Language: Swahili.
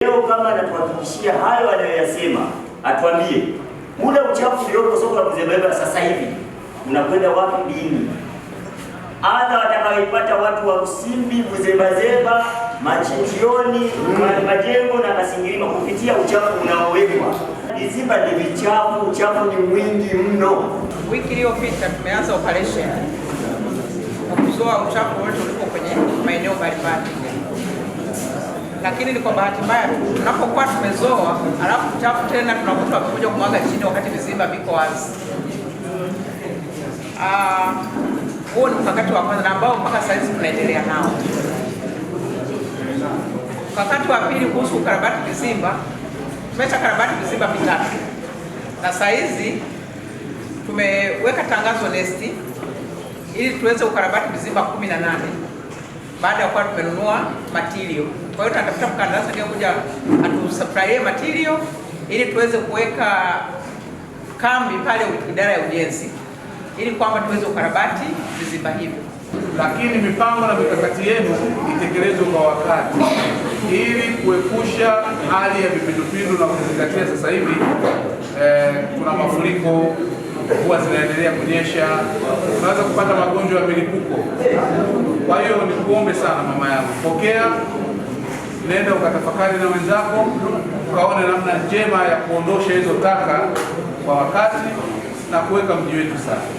Leo kama anatuhakikishia hayo anayoyasema, atuambie ule uchafu ulioko soko la Buzebazeba sasa hivi unakwenda wapi dini? Adha watakaoipata watu wa Usimbi, Buzebazeba, Machinjioni, Majengo na Kasingirima kupitia uchafu unaowekwa. Viziba ni vichafu, uchafu ni mwingi mno. Wiki iliyopita tumeanza operation kwa kuzoa uchafu wote ulipo kwenye maeneo mbalimbali, lakini ni kwa bahati mbaya tunapokuwa tumezoa alafu uchafu tena tunakuta kuja kumwaga chini wakati viziba viko wazi. Huo ni mkakati wa kwanza ambao mpaka sasa hivi tunaendelea nao. Mkakati wa pili kuhusu ukarabati viziba, tumeshakarabati viziba vitatu na sasa hizi tumeweka tangazo nesti ili tuweze ukarabati viziba 18 baada ya kuwa tumenunua material. Kwa hiyo tunatafuta mkandarasi ndio kuja atusupply material ili tuweze kuweka kambi pale idara ya ujenzi ili kwamba tuweze ukarabati viziba hivyo. Lakini mipango na mikakati yenu itekelezwe kwa wakati ili kuepusha hali ya vipindupindu na kuzingatia sasa hivi kuna mafuriko, mvua zinaendelea kunyesha, unaweza kupata magonjwa ya milipuko. Kwa hiyo nikuombe sana mama yangu, pokea, nenda ukatafakari na wenzako, ukaone namna njema ya kuondosha hizo taka kwa wakati na kuweka mji wetu safi.